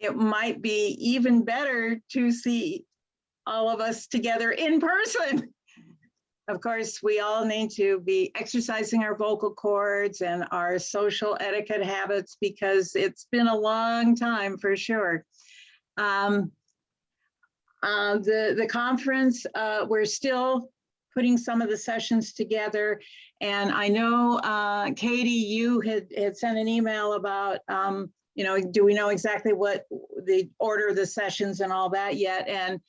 it might be even better to see all of us together in person. Of course, we all need to be exercising our vocal cords and our social etiquette habits because it's been a long time for sure. The conference, we're still putting some of the sessions together. And I know, Katie, you had sent an email about, do we know exactly what the order of the sessions and all that yet? And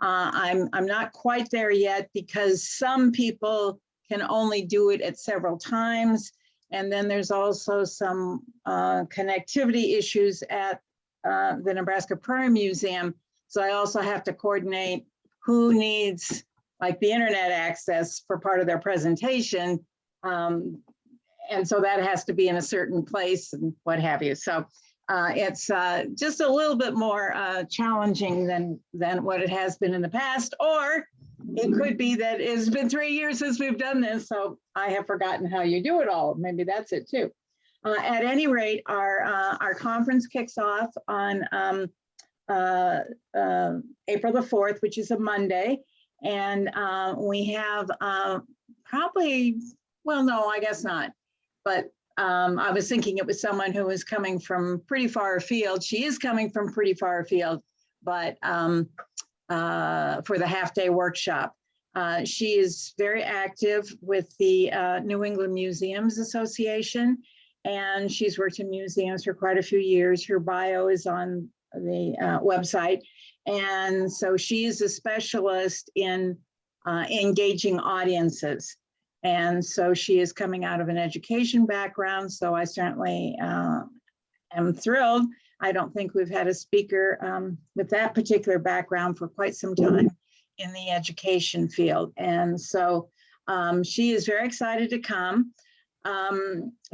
I'm not quite there yet because some people can only do it at several times. And then there's also some connectivity issues at the Nebraska Prairie Museum. So I also have to coordinate who needs like the internet access for part of their presentation. And so that has to be in a certain place and what have you. So it's just a little bit more challenging than what it has been in the past, or it could be that it's been 3 years since we've done this, so I have forgotten how you do it all. Maybe that's it too. At any rate, our conference kicks off on April the 4th, which is a Monday. And we have probably, well, no, I guess not. But I was thinking it was someone who was coming from pretty far afield. She is coming from pretty far afield, but for the half-day workshop. She is very active with the New England Museums Association, and she's worked in museums for quite a few years. Her bio is on the website. And so she is a specialist in engaging audiences. And so she is coming out of an education background. So I certainly am thrilled. I don't think we've had a speaker with that particular background for quite some time in the education field. And so she is very excited to come.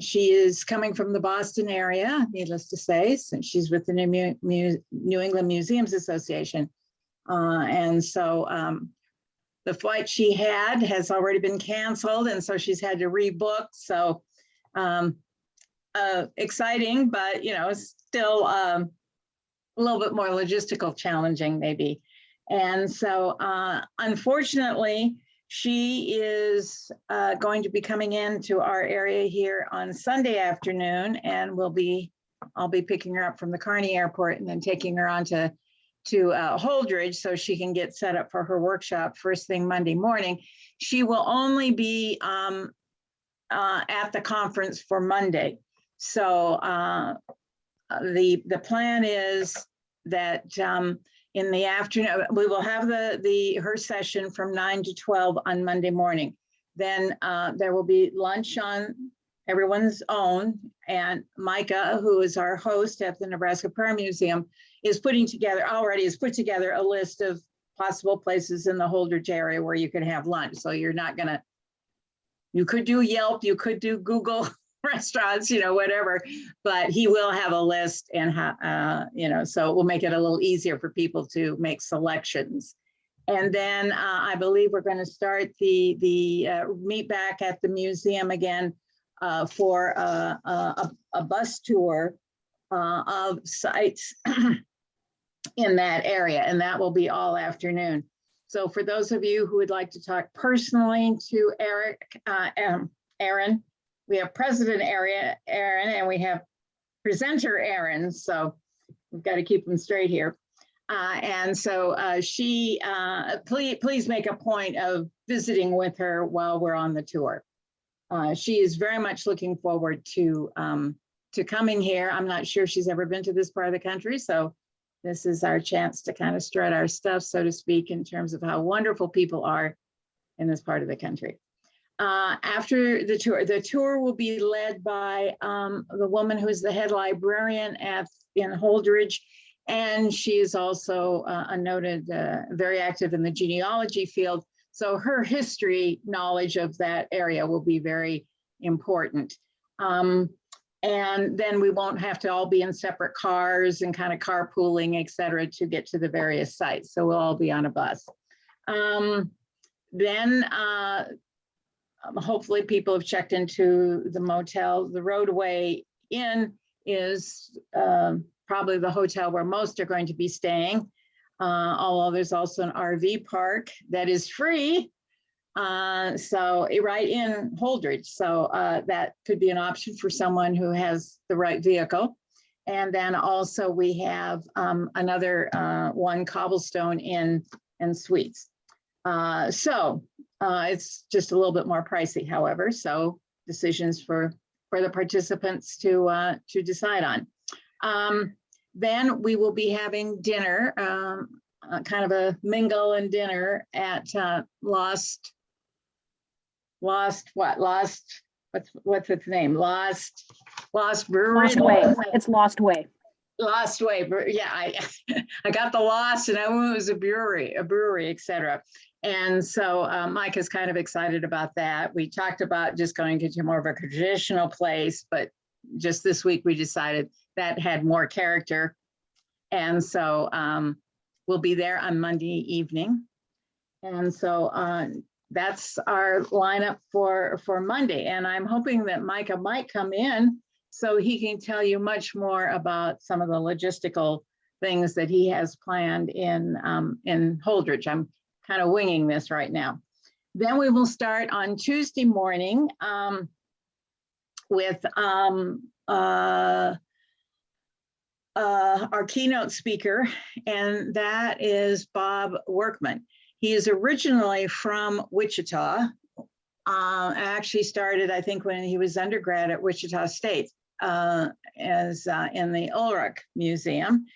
She is coming from the Boston area, needless to say, since she's with the New England Museums Association. And so the flight she had has already been canceled, and so she's had to rebook. So exciting, but still a little bit more logistical challenging maybe. And so unfortunately, she is going to be coming into our area here on Sunday afternoon, and I'll be picking her up from the Kearney Airport and then taking her on to Holdrege so she can get set up for her workshop first thing Monday morning. She will only be at the conference for Monday. So the plan is that in the afternoon, we will have her session from 9 to 12 on Monday morning. Then there will be lunch on everyone's own. And Micah, who is our host at the Nebraska Prairie Museum, is put together a list of possible places in the Holdrege area where you can have lunch. So you're not gonna, you could do Yelp, you could do Google restaurants, whatever, but he will have a list, and so it will make it a little easier for people to make selections. And then I believe we're going to start the meet back at the museum again for a bus tour of sites in that area, and that will be all afternoon. So for those of you who would like to talk personally to Aaron, we have President Aaron, and we have Presenter Aaron, so we've got to keep them straight here. And so please make a point of visiting with her while we're on the tour. She is very much looking forward to coming here. I'm not sure she's ever been to this part of the country, so this is our chance to kind of strut our stuff, so to speak, in terms of how wonderful people are in this part of the country. After the tour will be led by the woman who is the head librarian in Holdrege, and she is also a noted, very active in the genealogy field. So her history knowledge of that area will be very important. And then we won't have to all be in separate cars and kind of carpooling, et cetera, to get to the various sites. So we'll all be on a bus. Then hopefully people have checked into the motel. The roadway in is probably the hotel where most are going to be staying. Although there's also an RV park that is free. So right in Holdrege. So that could be an option for someone who has the right vehicle. And then also we have another one, Cobblestone Inn and Suites. It's just a little bit more pricey, however, so decisions for the participants to decide on. Then we will be having dinner, kind of a mingle and dinner at Lost, what's its name? Lost Brewery. Lost Way. It's Lost Way. Lost Way. Yeah, I got the Lost, and I knew it was a brewery, etc. And so Mike is kind of excited about that. We talked about just going to more of a traditional place, but just this week we decided that had more character. And so we'll be there on Monday evening. And so that's our lineup for Monday. And I'm hoping that Micah might come in so he can tell you much more about some of the logistical things that he has planned in Holdrege. I'm kind of winging this right now. Then we will start on Tuesday morning with our keynote speaker, and that is Bob Workman. He is originally from Wichita. Actually started, I think, when he was undergrad at Wichita State as in the Holdrege Museum.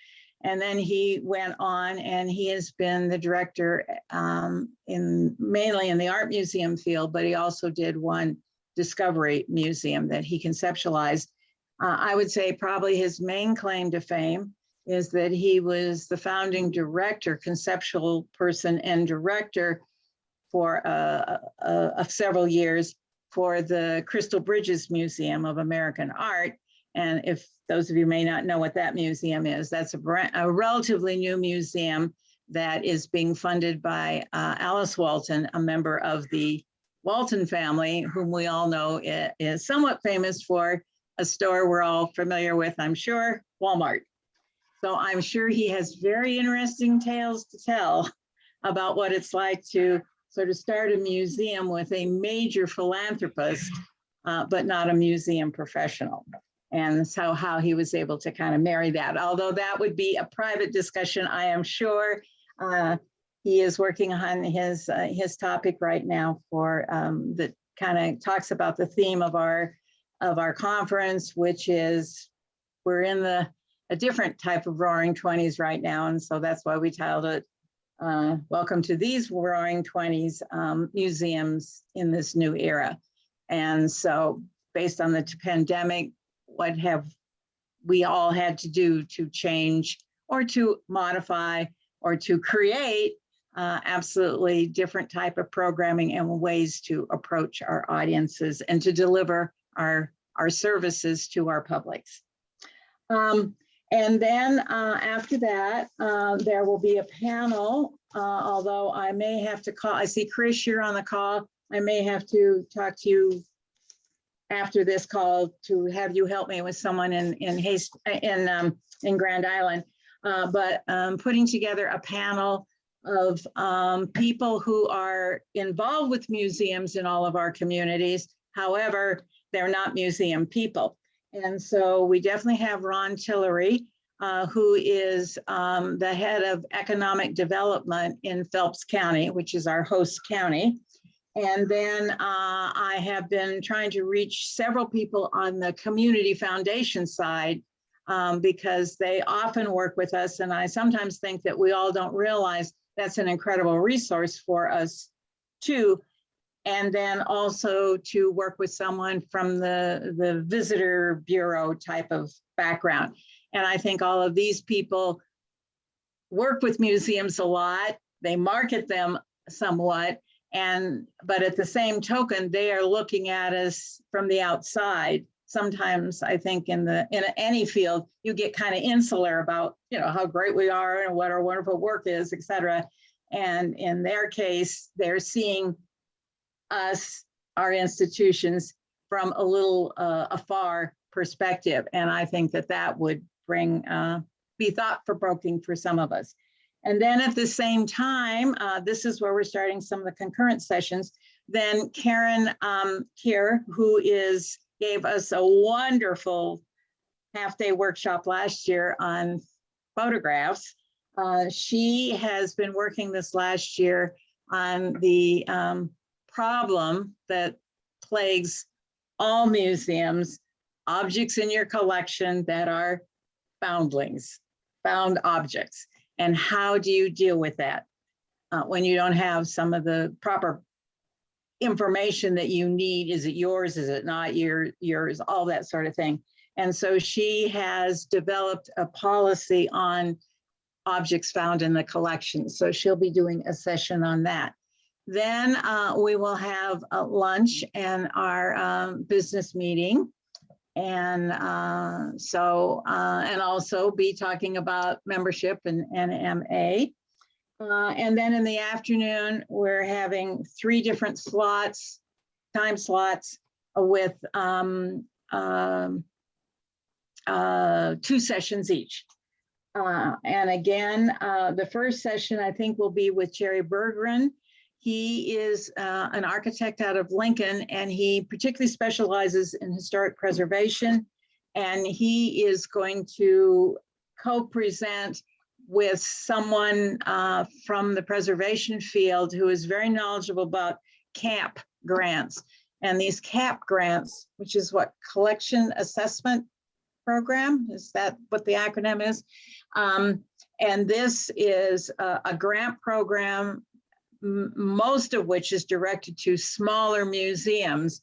And then he went on and he has been the director mainly in the art museum field, but he also did one discovery museum that he conceptualized. I would say probably his main claim to fame is that he was the founding director, conceptual person and director for several years for the Crystal Bridges Museum of American Art. And if those of you may not know what that museum is, that's a relatively new museum that is being funded by Alice Walton, a member of the Walton family, whom we all know is somewhat famous for a store we're all familiar with, I'm sure, Walmart. So I'm sure he has very interesting tales to tell about what it's like to sort of start a museum with a major philanthropist, but not a museum professional. And so how he was able to kind of marry that, although that would be a private discussion, I am sure. He is working on his topic right now for that kind of talks about the theme of our conference, which is we're in a different type of Roaring 20s right now, and so that's why we titled it "Welcome to these Roaring 20s Museums in this New Era." And so, based on the pandemic, what have we all had to do to change or to modify or to create absolutely different type of programming and ways to approach our audiences and to deliver our services to our publics. And then after that, there will be a panel, although I may have to call, I see Chris, you're on the call. I may have to talk to you after this call to have you help me with someone in Grand Island, but putting together a panel of people who are involved with museums in all of our communities. However, they're not museum people. And so we definitely have Ron Tillery, who is the head of economic development in Phelps County, which is our host county. And then I have been trying to reach several people on the community foundation side because they often work with us. And I sometimes think that we all don't realize that's an incredible resource for us too. And then also to work with someone from the visitor bureau type of background. And I think all of these people work with museums a lot. They market them somewhat. But at the same token, they are looking at us from the outside. Sometimes I think in any field, you get kind of insular about, how great we are and what our wonderful work is, et cetera. And in their case, they're seeing us, our institutions, from a little afar perspective. And I think that would be thought-provoking for some of us. And then at the same time, this is where we're starting some of the concurrent sessions. Then Karen here, who gave us a wonderful half-day workshop last year on photographs. She has been working this last year on the problem that plagues all museums, objects in your collection that are foundlings, found objects. And how do you deal with that when you don't have some of the proper information that you need? Is it yours? Is it not yours? All that sort of thing. And so she has developed a policy on objects found in the collection. So she'll be doing a session on that. Then we will have a lunch and our business meeting. And and also be talking about membership and NMA. And then in the afternoon, we're having 3 different time slots with 2 sessions each. And again, the first session I think will be with Jerry Berggren. He is an architect out of Lincoln, and he particularly specializes in historic preservation. And he is going to co-present with someone from the preservation field who is very knowledgeable about CAP grants. And these CAP grants, which is what, Collection Assessment Program, is that what the acronym is? And this is a grant program, most of which is directed to smaller museums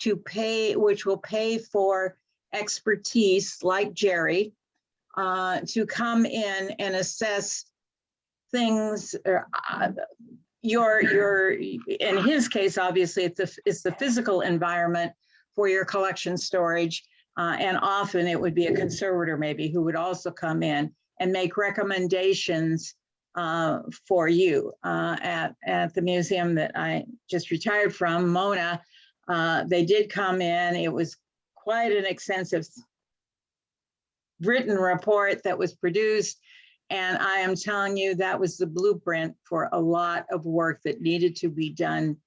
which will pay for expertise like Jerry to come in and assess things. In his case, obviously, it's the physical environment for your collection storage. And often it would be a conservator maybe who would also come in and make recommendations for you. At the museum that I just retired from, Mona, they did come in. It was quite an extensive written report that was produced. And I am telling you, that was the blueprint for a lot of work that needed to be done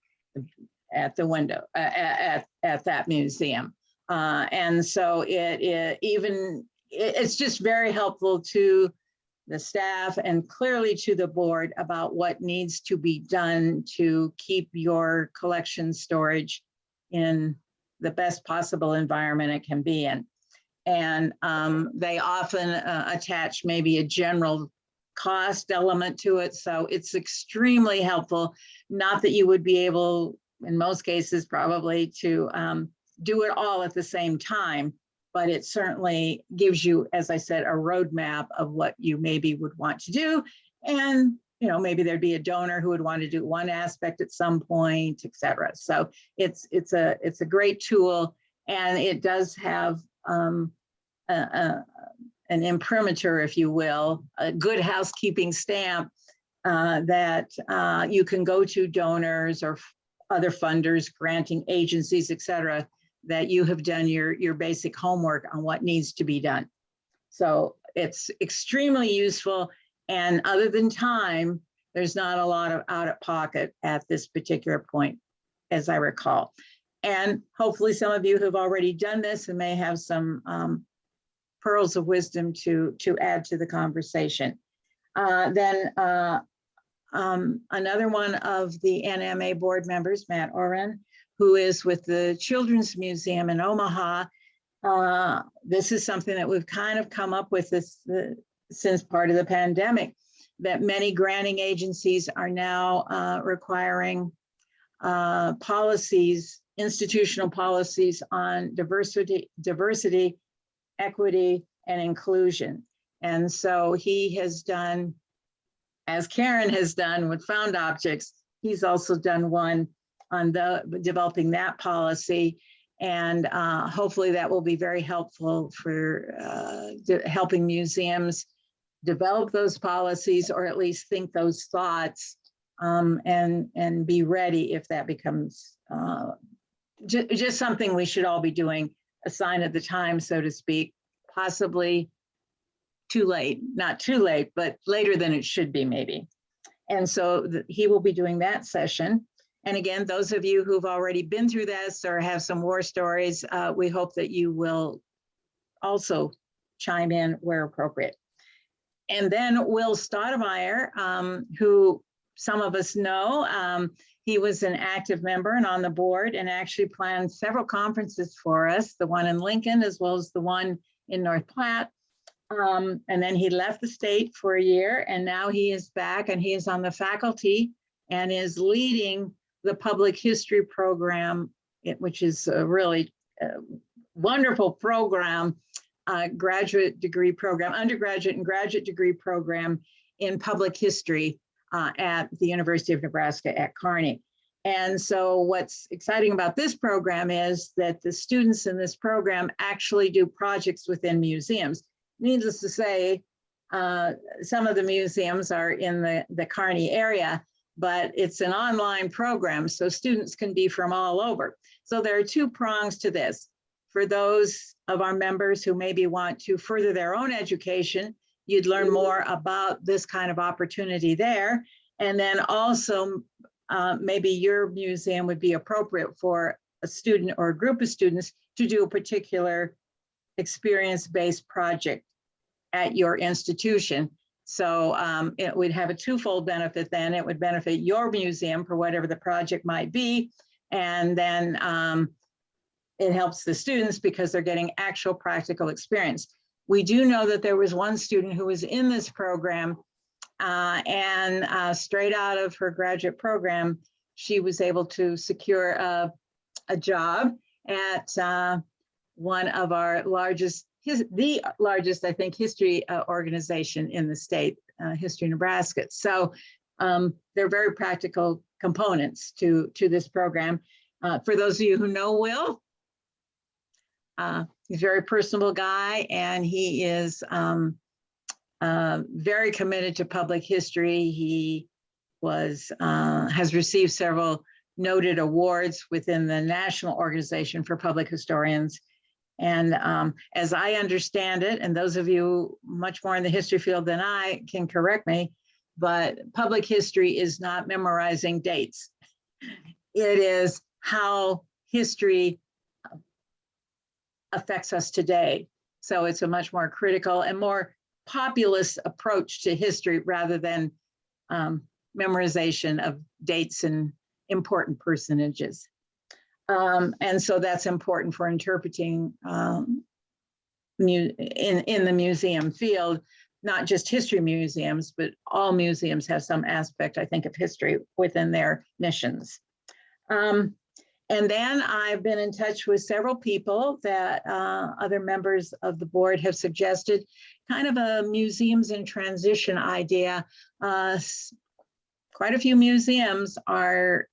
at the window, at that museum. And so it's just very helpful to the staff and clearly to the board about what needs to be done to keep your collection storage in the best possible environment it can be in. And they often attach maybe a general cost element to it. So it's extremely helpful. Not that you would be able, in most cases, probably to do it all at the same time, but it certainly gives you, as I said, a roadmap of what you maybe would want to do. And maybe there'd be a donor who would want to do one aspect at some point, et cetera. So it's a great tool, and it does have an imprimatur, if you will, a good housekeeping stamp that you can go to donors or other funders, granting agencies, et cetera, that you have done your basic homework on what needs to be done. So it's extremely useful. And other than time, there's not a lot of out of pocket at this particular point, as I recall. And hopefully some of you have already done this and may have some pearls of wisdom to add to the conversation. Then another one of the NMA board members, Matt Oren, who is with the Children's Museum in Omaha. This is something that we've kind of come up with since part of the pandemic, that many granting agencies are now requiring policies, institutional policies on diversity, equity, and inclusion. And so he has done, as Karen has done with found objects, he's also done one on developing that policy. And hopefully that will be very helpful for helping museums develop those policies, or at least think those thoughts and be ready if that becomes just something we should all be doing, a sign of the time, so to speak, possibly too late, not too late, but later than it should be maybe. And so he will be doing that session. And again, those of you who've already been through this or have some war stories, we hope that you will also chime in where appropriate. And then Will Stoudemire, who some of us know, he was an active member and on the board and actually planned several conferences for us, the one in Lincoln as well as the one in North Platte. And then he left the state for a year and now he is back and he is on the faculty and is leading the public history program, which is a really wonderful program, graduate degree program, undergraduate and graduate degree program in public history at the University of Nebraska at Kearney. And so what's exciting about this program is that the students in this program actually do projects within museums. Needless to say, some of the museums are in the Kearney area, but it's an online program, so students can be from all over. So there are two prongs to this. For those of our members who maybe want to further their own education, you'd learn more about this kind of opportunity there. And then also, maybe your museum would be appropriate for a student or a group of students to do a particular experience-based project at your institution. So it would have a twofold benefit then. It would benefit your museum for whatever the project might be. And then it helps the students because they're getting actual practical experience. We do know that there was one student who was in this program and straight out of her graduate program, she was able to secure a job at one of our largest, the largest, I think, history organization in the state, History Nebraska. So they're very practical components to this program. For those of you who know Will, he's a very personable guy, and he is very committed to public history. He has received several noted awards within the National Organization for Public Historians. And as I understand it, and those of you much more in the history field than I can correct me, but public history is not memorizing dates. It is how history affects us today. So it's a much more critical and more populist approach to history rather than memorization of dates and important personages. And so that's important for interpreting in the museum field, not just history museums, but all museums have some aspect, I think, of history within their missions. And then I've been in touch with several people that other members of the board have suggested, kind of a museums in transition idea. Quite a few museums are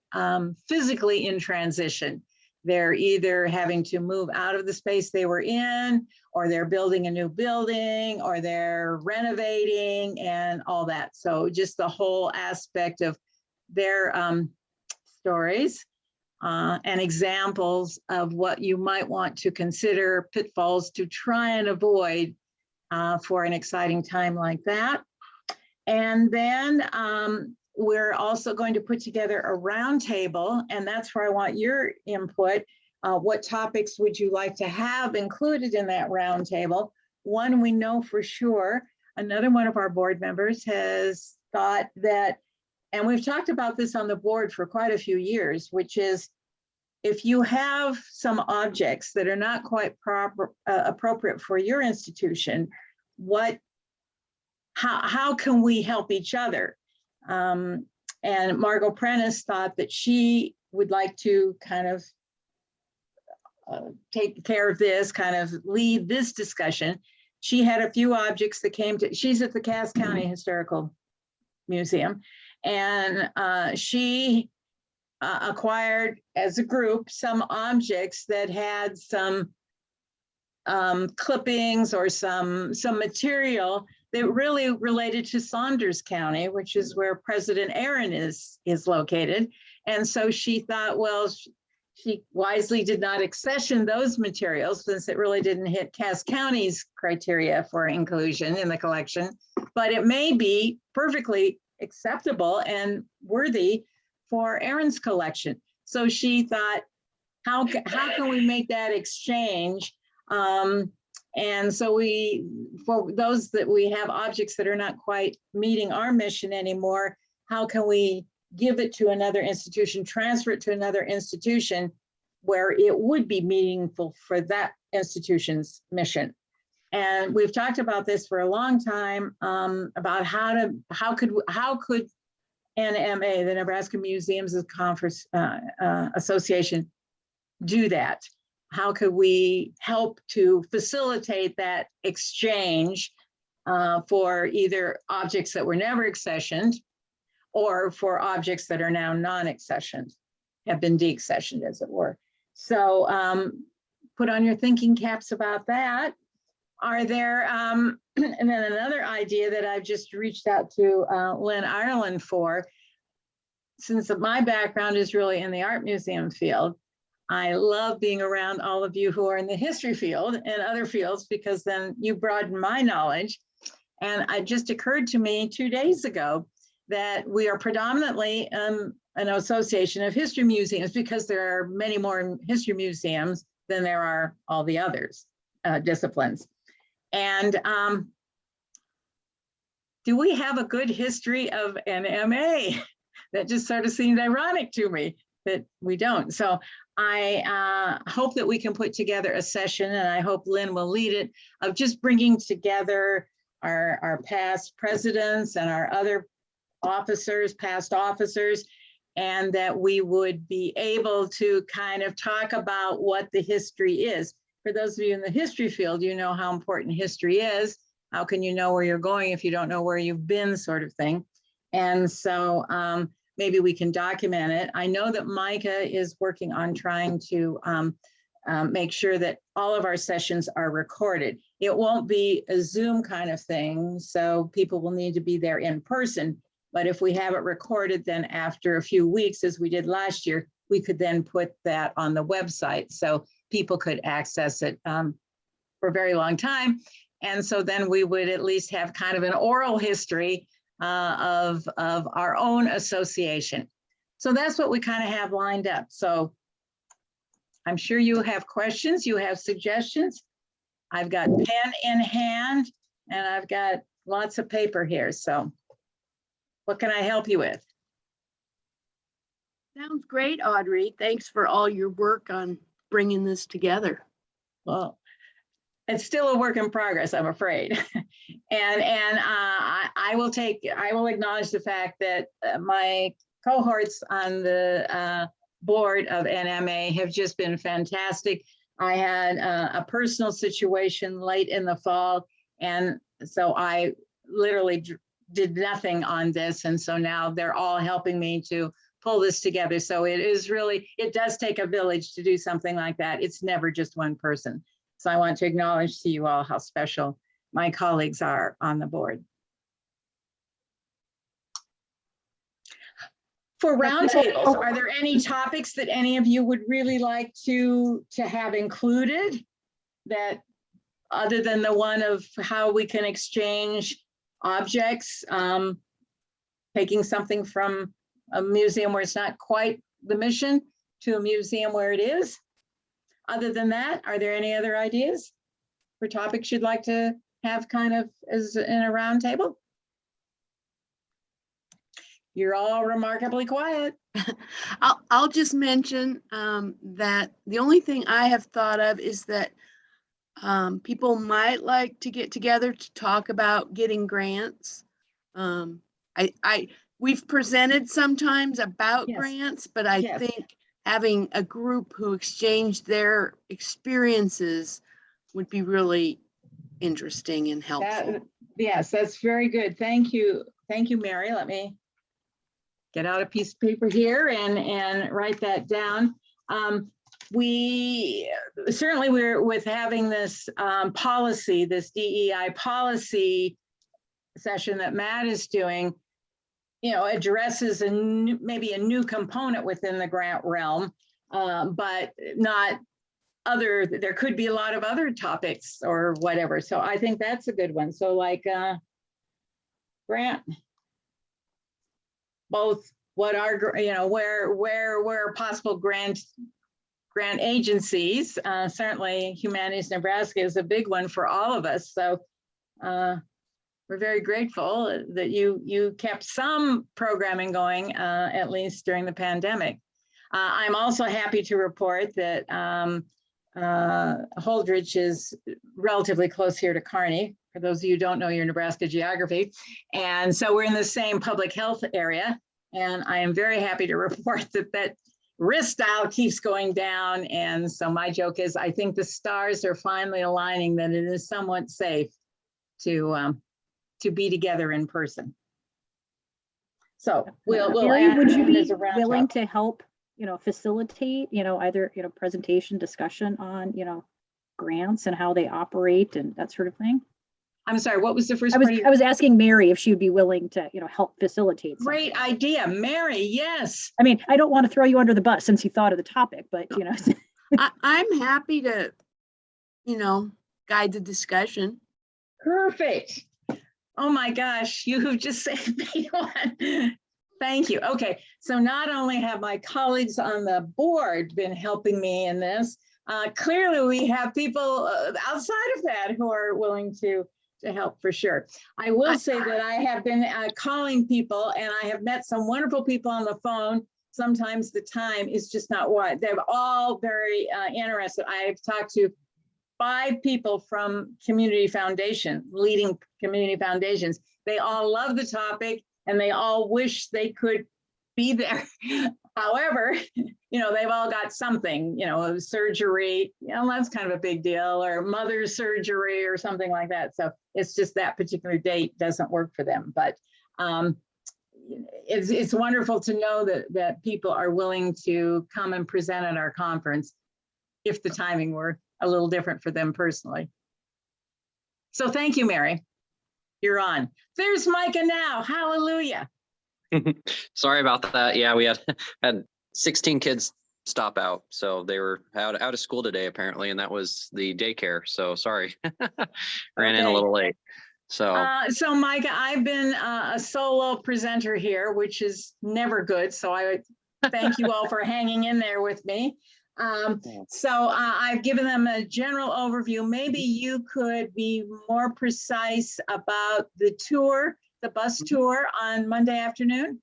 physically in transition. They're either having to move out of the space they were in, or they're building a new building, or they're renovating and all that. So just the whole aspect of their stories and examples of what you might want to consider pitfalls to try and avoid for an exciting time like that. And then we're also going to put together a roundtable, and that's where I want your input. What topics would you like to have included in that roundtable? One we know for sure. Another one of our board members has thought that, and we've talked about this on the board for quite a few years, which is if you have some objects that are not quite appropriate for your institution, how can we help each other? And Margot Prentice thought that she would like to kind of take care of this, kind of lead this discussion. She had a few objects that came to, she's at the Cass County Historical Museum, and she acquired as a group some objects that had some clippings or some material that really related to Saunders County, which is where President Aaron is located. And so she thought, well, she wisely did not accession those materials since it really didn't hit Cass County's criteria for inclusion in the collection, but it may be perfectly acceptable and worthy for Erin's collection. So she thought, how can we make that exchange? And so for those that we have objects that are not quite meeting our mission anymore, how can we give it to another institution, transfer it to another institution where it would be meaningful for that institution's mission? And we've talked about this for a long time, about how could NMA, the Nebraska Museums of Conference Association, do that? How could we help to facilitate that exchange for either objects that were never accessioned or for objects that are now non-accessioned, have been deaccessioned, as it were? So put on your thinking caps about that. Are there, and then another idea that I've just reached out to Lynn Ireland for, since my background is really in the art museum field, I love being around all of you who are in the history field and other fields, because then you broaden my knowledge. And it just occurred to me 2 days ago that we are predominantly an association of history museums, because there are many more history museums than there are all the others disciplines. And do we have a good history of NMA? That just sort of seemed ironic to me that we don't. So I hope that we can put together a session, and I hope Lynn will lead it, of just bringing together our past presidents and our other officers, past officers, and that we would be able to kind of talk about what the history is. For those of you in the history field, you know how important history is. How can you know where you're going if you don't know where you've been, sort of thing. And so maybe we can document it. I know that Micah is working on trying to make sure that all of our sessions are recorded. It won't be a Zoom kind of thing, so people will need to be there in person. But if we have it recorded, then after a few weeks, as we did last year, we could then put that on the website so people could access it for a very long time. And so then we would at least have kind of an oral history of our own association. So that's what we kind of have lined up. So I'm sure you have questions, you have suggestions. I've got pen in hand and I've got lots of paper here. So what can I help you with? Sounds great, Audrey. Thanks for all your work on bringing this together. Well, it's still a work in progress, I'm afraid. and I will acknowledge the fact that my cohorts on the board of NMA have just been fantastic. I had a personal situation late in the fall, and so I literally did nothing on this. And so now they're all helping me to pull this together. So it does take a village to do something like that. It's never just one person. So I want to acknowledge to you all how special my colleagues are on the board. For roundtables, are there any topics that any of you would really like to have included, that other than the one of how we can exchange objects, taking something from a museum where it's not quite the mission to a museum where it is? Other than that, are there any other ideas for topics you'd like to have kind of as in a roundtable? You're all remarkably quiet. I'll just mention that the only thing I have thought of is that people might like to get together to talk about getting grants. We've presented sometimes about grants, but I think having a group who exchange their experiences would be really interesting and helpful. Yes, that's very good. Thank you. Thank you, Mary. Let me get out a piece of paper here and write that down. We're with having this policy, this DEI policy session that Matt is doing, addresses maybe a new component within the grant realm. but not other, there could be a lot of other topics or whatever. So I think that's a good one. So like grant, both what are, you know, where possible grant agencies, certainly Humanities Nebraska is a big one for all of us. So we're very grateful that you kept some programming going, at least during the pandemic. I'm also happy to report that Holdrege is relatively close here to Kearney, for those of you who don't know your Nebraska geography. And so we're in the same public health area. And I am very happy to report that risk dial keeps going down. And so my joke is, I think the stars are finally aligning that it is somewhat safe to be together in person. So we'll Mary, add would you be as a round willing top. to help, facilitate, either, presentation, discussion on, grants and how they operate and that sort of thing? I'm sorry, what was the first I part? was asking Mary if she would be willing to, help facilitate. Great idea, Mary, yes. I mean, I don't want to throw you under the bus since you thought of the topic, but, I'm happy to, guide the discussion. Perfect. Oh my gosh, you have just saved me one. Thank you. Okay, so not only have my colleagues on the board been helping me in this, clearly we have people outside of that who are willing to help for sure. I will say that I have been calling people and I have met some wonderful people on the phone. Sometimes the time is just not what. They're all very interested. I've talked to 5 people from community foundation, leading community foundations. They all love the topic and they all wish they could be there. However, they've all got something, surgery, that's kind of a big deal, or mother's surgery or something like that. So it's just that particular date doesn't work for them. But it's wonderful to know that people are willing to come and present at our conference if the timing were a little different for them personally. So thank you, Mary. You're on. There's Micah now. Hallelujah. Sorry about that. Yeah, we had 16 kids stop out. So they were out of school today, apparently, and that was the daycare. So sorry. Ran in a little late. So Micah, I've been a solo presenter here, which is never good. So I thank you all for hanging in there with me. I've given them a general overview. Maybe you could be more precise about the tour, the bus tour on Monday afternoon.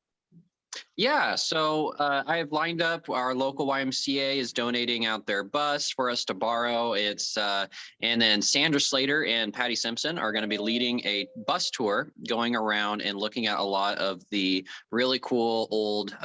Yeah, so I have lined up, our local YMCA is donating out their bus for us to borrow. And then Sandra Slater and Patty Simpson are going to be leading a bus tour going around and looking at a lot of the really cool old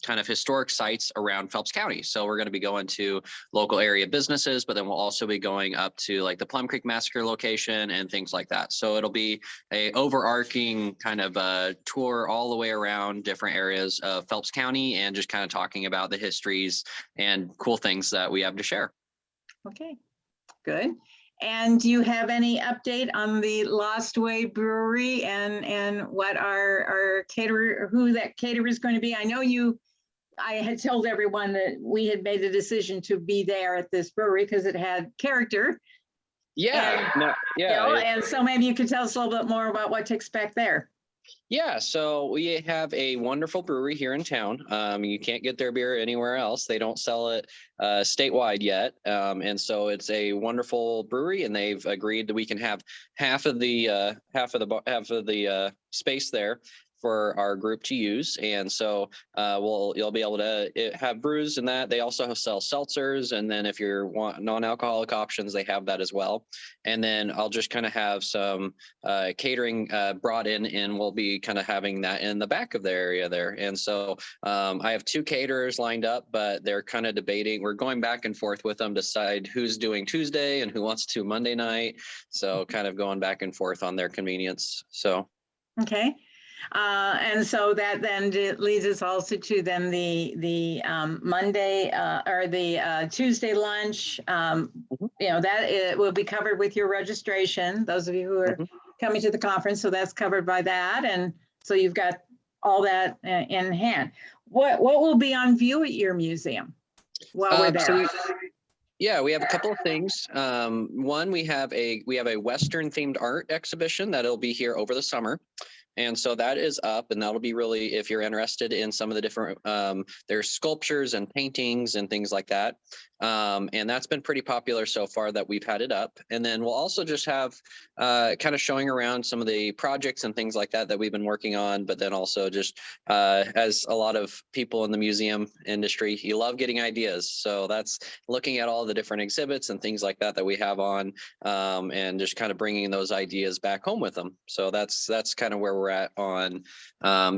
kind of historic sites around Phelps County. So we're going to be going to local area businesses, but then we'll also be going up to like the Plum Creek Massacre location and things like that. So it'll be a overarching kind of a tour all the way around different areas of Phelps County and just kind of talking about the histories and cool things that we have to share. Okay, good. And do you have any update on the Lost Way Brewery and what our caterer, who that caterer is going to be? I know I had told everyone that we had made the decision to be there at this brewery because it had character. Yeah. And so maybe you could tell us a little bit more about what to expect there. Yeah, so we have a wonderful brewery here in town. You can't get their beer anywhere else. They don't sell it statewide yet. And so it's a wonderful brewery, and they've agreed that we can have half of the space there for our group to use. And so you'll be able to have brews and that. They also sell seltzers. And then if you want non-alcoholic options, they have that as well. And then I'll just kind of have some catering brought in, and we'll be kind of having that in the back of the area there. And so I have 2 caterers lined up, but they're kind of debating. We're going back and forth with them, decide who's doing Tuesday and who wants to Monday night. So kind of going back and forth on their convenience. So. Okay. And so that then leads us also to then the Monday or the Tuesday lunch. That it will be covered with your registration. Those of you who are coming to the conference, so that's covered by that, and so you've got all that in hand. What will be on view at your museum? while we're So there? yeah, we have a couple of things. One, we have a Western themed art exhibition that'll be here over the summer. And so that is up, and that'll be really, if you're interested in some of the different, there's sculptures and paintings and things like that. And that's been pretty popular so far that we've had it up. And then we'll also just have kind of showing around some of the projects and things like that that we've been working on, but then also just as a lot of people in the museum industry, you love getting ideas. So that's looking at all the different exhibits and things like that that we have on, and just kind of bringing those ideas back home with them. So that's kind of where we're at on,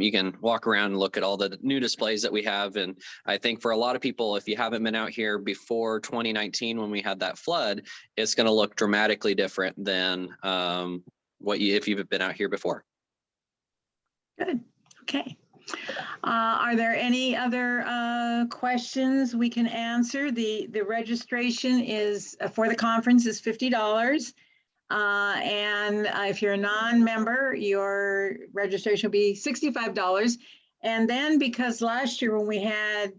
you can walk around and look at all the new displays that we have. And I think for a lot of people, if you haven't been out here before 2019, when we had that flood, it's going to look dramatically different than if you've been out here before. Good. Okay. Are there any other questions we can answer? The registration is for the conference is $50. And if you're a non-member, your registration will be $65. And then because last year when we had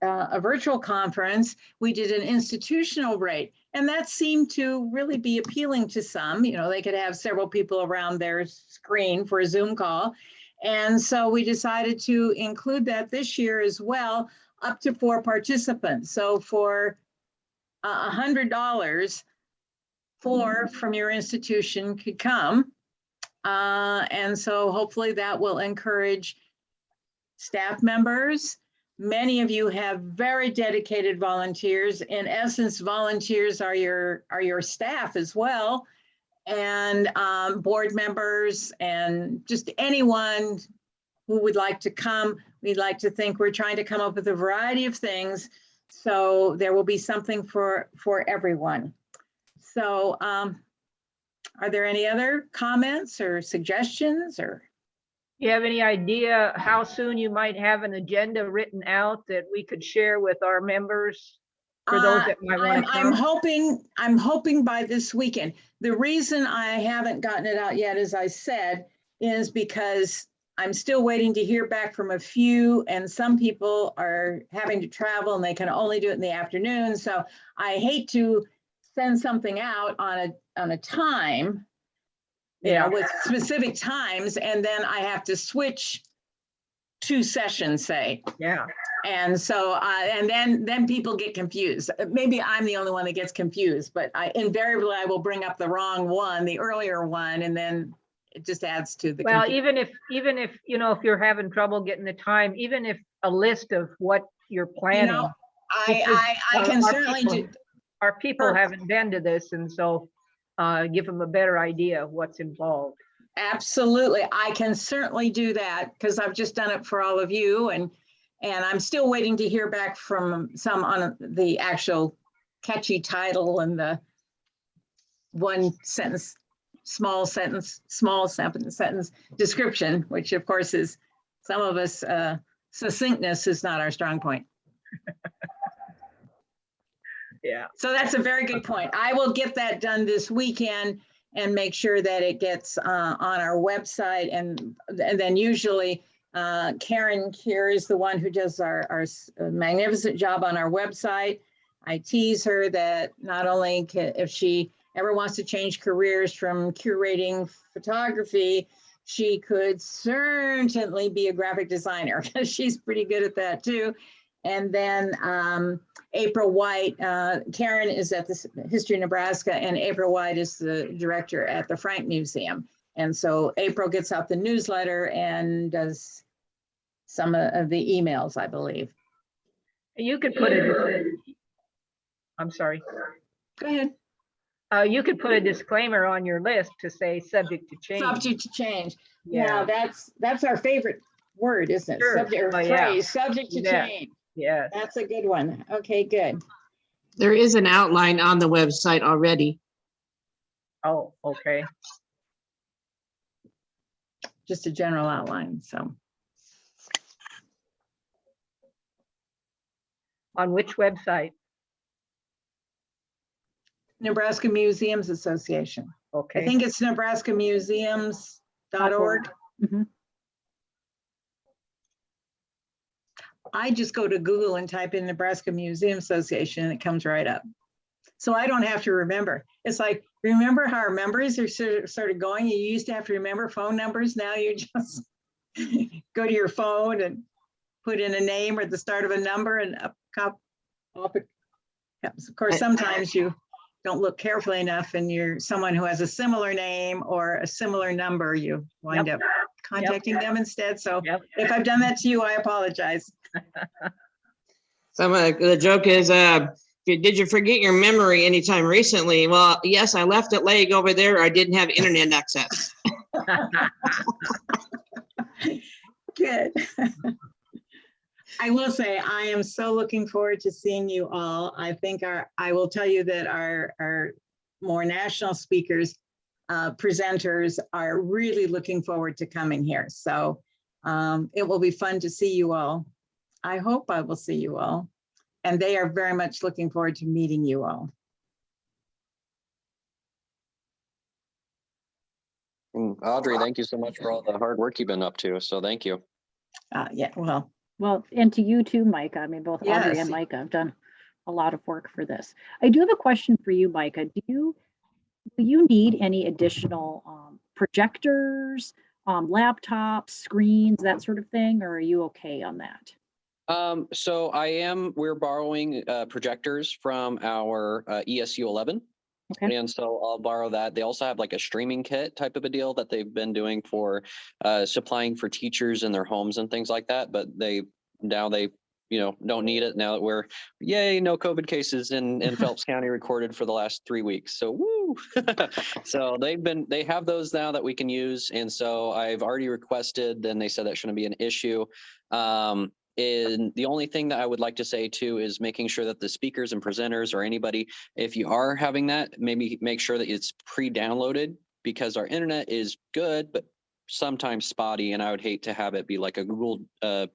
a virtual conference, we did an institutional rate. And that seemed to really be appealing to some. You know, they could have several people around their screen for a Zoom call. And so we decided to include that this year as well, up to 4 participants. So for $100, 4 from your institution could come. And so hopefully that will encourage staff members. Many of you have very dedicated volunteers. In essence, volunteers are your staff as well, and board members and just anyone who would like to come. We'd like to think we're trying to come up with a variety of things. So there will be something for everyone. So are there any other comments or suggestions or? You have any idea how soon you might have an agenda written out that we could share with our members for those that might want to come? I'm hoping by this weekend. The reason I haven't gotten it out yet, as I said, is because I'm still waiting to hear back from a few, and some people are having to travel and they can only do it in the afternoon. So I hate to send something out on a time, you know, with specific times, and then I have to switch 2 sessions, say. Yeah. And so, and then people get confused. Maybe I'm the only one that gets confused, but invariably I will bring up the wrong one, the earlier one, and then it just adds to the Well, confusion. even if, you know, if you're having trouble getting the time, even if a list of what you're planning. You know, I can certainly do. Our people haven't been to this, and so give them a better idea of what's involved. Absolutely. I can certainly do that because I've just done it for all of you, and I'm still waiting to hear back from some on the actual catchy title and the one sentence, small sentence description, which of course is some of us, succinctness is not our strong point. Yeah. So that's a very good point. I will get that done this weekend and make sure that it gets on our website. And then usually Karen here is the one who does our magnificent job on our website. I tease her that not only if she ever wants to change careers from curating photography, she could certainly be a graphic designer because she's pretty good at that too. And then April White, Karen is at the History of Nebraska, and April White is the director at the Frank Museum. And so April gets out the newsletter and does some of the emails, I believe. You could put it, I'm sorry. Go ahead. You could put a disclaimer on your list to say subject to change. Subject to change. Yeah, Yeah, that's our favorite word, isn't it? Sure. Subject or Oh, phrase, yeah. subject to Yeah. change. yeah. That's a good one. Okay, good. There is an outline on the website already. Oh, okay. Just a general outline, so. On which website? Nebraska Museums Association. I Okay. think it's nebraskamuseums.org. Mhm. I just go to Google and type in Nebraska Museum Association and it comes right up. So I don't have to remember. It's like, remember how our memories are sort of going? You used to have to remember phone numbers. Now you just go to your phone and put in a name or the start of a number and up it comes. Of course, sometimes you don't look carefully enough and you're someone who has a similar name or a similar number, you wind up contacting them instead. So if I've done that to you, I apologize. The joke is, did you forget your memory anytime recently? Well, yes, I left it laying over there. I didn't have internet access. Good. I will say, I am so looking forward to seeing you all. I think I will tell you that our more national speakers, presenters are really looking forward to coming here. So it will be fun to see you all. I hope I will see you all. And they are very much looking forward to meeting you all. Audrey, thank you so much for all the hard work you've been up to. So thank you. Yeah, well, and to you too, Micah. I mean, both Audrey and Micah have done a lot of work for this. I do have a question for you, Micah. Do you need any additional projectors, laptops, screens, that sort of thing, or are you okay on that? So we're borrowing projectors from our ESU 11. Okay. And so I'll borrow that. They also have like a streaming kit type of a deal that they've been doing for supplying for teachers in their homes and things like that. But they don't need it now that we're no COVID cases in Phelps County recorded for the last 3 weeks. So woo! So they have those now that we can use. And so I've already requested, and they said that shouldn't be an issue. And the only thing that I would like to say too is making sure that the speakers and presenters or anybody, if you are having that, maybe make sure that it's pre-downloaded, because our internet is good, but sometimes spotty, and I would hate to have it be like a Google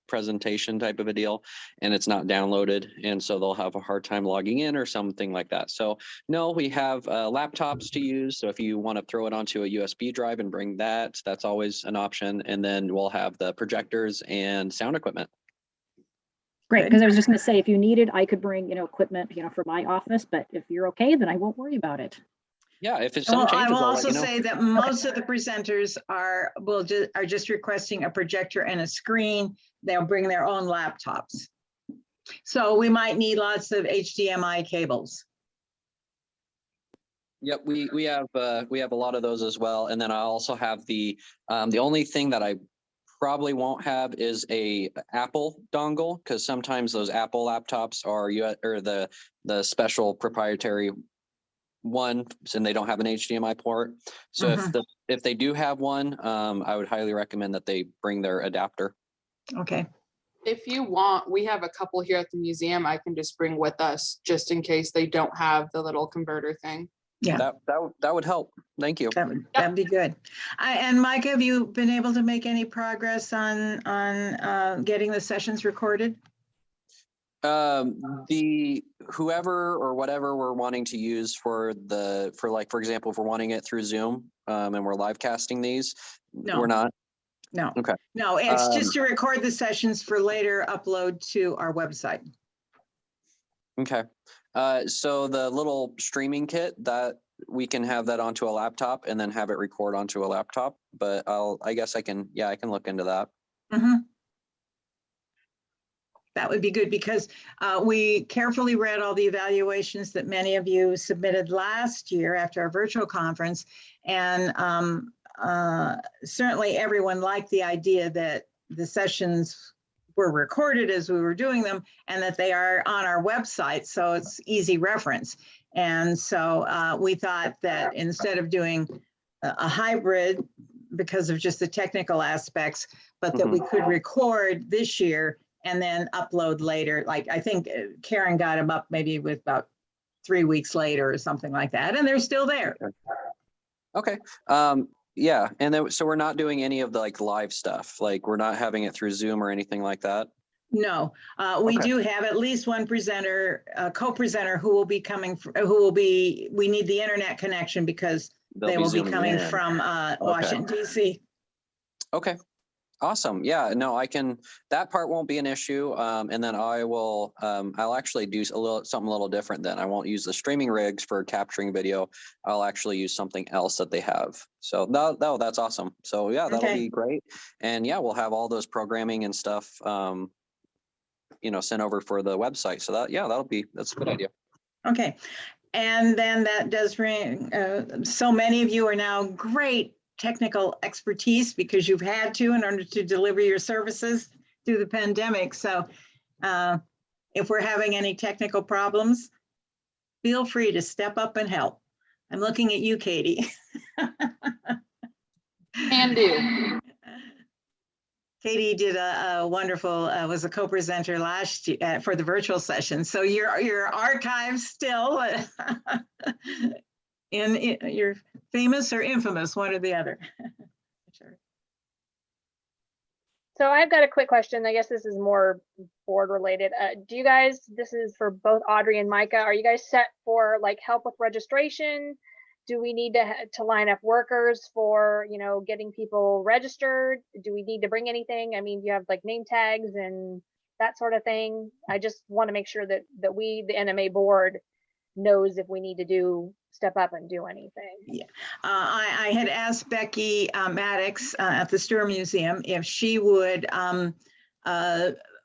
presentation type of a deal and it's not downloaded, and so they'll have a hard time logging in or something like that. So no, we have laptops to use, so if you want to throw it onto a USB drive and bring that, that's always an option. And then we'll have the projectors and sound equipment. Great, because I was just going to say, if you needed, I could bring, equipment, for my office, but if you're okay, then I won't worry about it. Yeah, if it's some changes, I will also say that most of the presenters are just requesting a projector and a screen. They'll bring their own laptops. So we might need lots of HDMI cables. Yep, we have a lot of those as well. And then I also have the only thing that I probably won't have is a Apple dongle, because sometimes those Apple laptops are the special proprietary one, and they don't have an HDMI port. So if they do have one, I would highly recommend that they bring their adapter. Okay. If you want, we have a couple here at the museum I can just bring with us, just in case they don't have the little converter thing. Yeah, that would help. Thank you. That'd be good. And Mike, have you been able to make any progress on getting the sessions recorded? The whoever or whatever we're wanting to use for example, if we're wanting it through Zoom and we're live casting these, we're not. No. Okay. No, it's just to record the sessions for later upload to our website. Okay. So the little streaming kit, that we can have that onto a laptop and then have it record onto a laptop, but I can look into that. Mm-hmm. That would be good, because we carefully read all the evaluations that many of you submitted last year after our virtual conference. And certainly everyone liked the idea that the sessions were recorded as we were doing them and that they are on our website, so it's easy reference. And so we thought that instead of doing a hybrid because of just the technical aspects, but that we could record this year and then upload later. Like I think Karen got them up maybe with about 3 weeks later or something like that, and they're still there. Okay. Yeah, and then so we're not doing any of the live stuff, like we're not having it through Zoom or anything like that. No, we do have at least one presenter, co-presenter who will be coming. We need the internet connection because they will be coming from Washington, D.C. Okay. Awesome. Yeah, no, that part won't be an issue. And then I'll actually do something a little different then. I won't use the streaming rigs for capturing video. I'll actually use something else that they have. So no, that's awesome. So yeah, that'll be great. And yeah, we'll have all those programming and stuff, sent over for the website. So that's a good idea. Okay. And then that does bring, so many of you are now great technical expertise because you've had to in order to deliver your services through the pandemic. So if we're having any technical problems, feel free to step up and help. I'm looking at you, Katie. Can do. Katie did a wonderful, was a co-presenter last year for the virtual session. So your archive still in you're famous or infamous, one or the other. Sure. So I've got a quick question. I guess this is more board related. Do you guys, this is for both Audrey and Micah, are you guys set for like help with registration? Do we need to line up workers for, getting people registered? Do we need to bring anything? I mean, do you have like name tags and that sort of thing? I just want to make sure that we, the NMA board, knows if we need to step up and do anything. Yeah, I had asked Becky Maddox at the Stir Museum if she would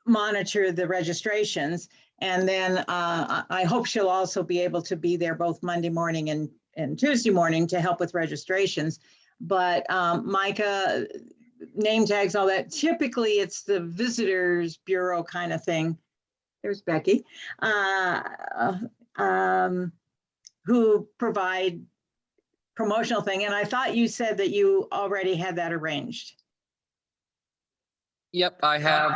monitor the registrations, and then I hope she'll also be able to be there both Monday morning and Tuesday morning to help with registrations. But Micah, name tags, all that, typically it's the Visitors Bureau kind of thing. There's Becky. Who provide promotional thing. And I thought you said that you already had that arranged. Yep, I have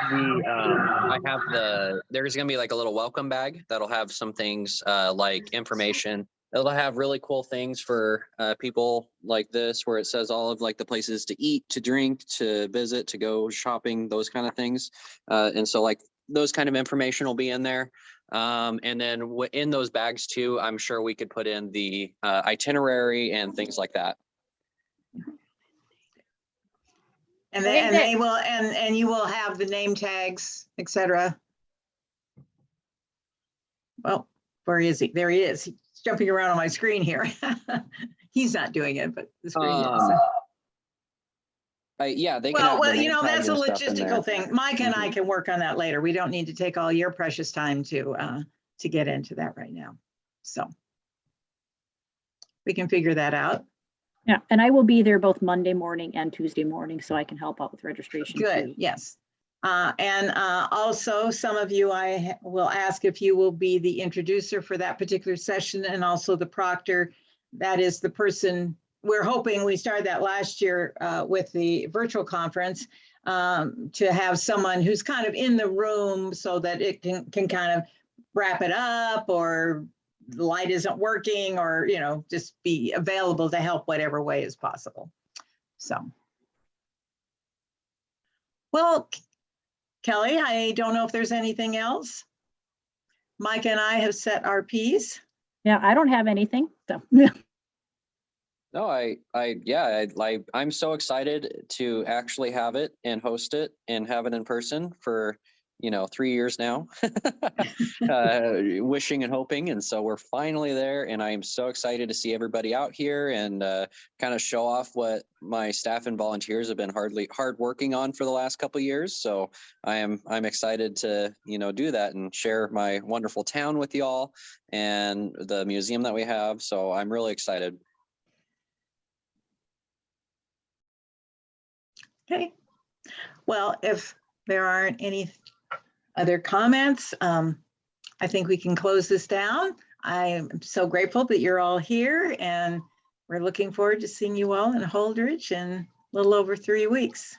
there's going to be like a little welcome bag that'll have some things like information. It'll have really cool things for people like this, where it says all of like the places to eat, to drink, to visit, to go shopping, those kind of things. And so like those kind of information will be in there. And then in those bags too, I'm sure we could put in the itinerary and things like that. And they will, and you will have the name tags, etc. Well, where is he? There he is. He's jumping around on my screen here. He's not doing it, but the screen is. Yeah, they can. Well, that's a logistical thing. Mike and I can work on that later. We don't need to take all your precious time to get into that right now. So we can figure that out. Yeah, and I will be there both Monday morning and Tuesday morning, so I can help out with registration. Good, too. Yes. And also some of you, I will ask if you will be the introducer for that particular session, and also the proctor. That is the person. We're hoping, we started that last year with the virtual conference, to have someone who's kind of in the room so that it can kind of wrap it up, or the light isn't working, or, just be available to help whatever way is possible. So, well, Kelly, I don't know if there's anything else. Mike and I have set our Ps. Yeah, I don't have anything. So. No, I'm so excited to actually have it and host it and have it in person for, 3 years now, wishing and hoping. And so we're finally there, and I am so excited to see everybody out here and kind of show off what my staff and volunteers have been hard working on for the last couple of years. So I'm excited to, do that and share my wonderful town with y'all and the museum that we have. So I'm really excited. Okay. Well, if there aren't any other comments, I think we can close this down. I am so grateful that you're all here, and we're looking forward to seeing you all in Holdrege in a little over 3 weeks.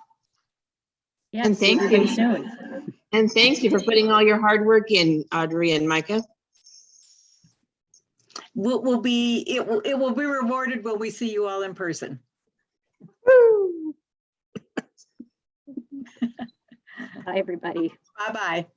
Yeah, and thank you soon. And thank you for putting all your hard work in, Audrey and Micah. It will be rewarded when we see you all in person. Woo! Bye, everybody. Bye-bye.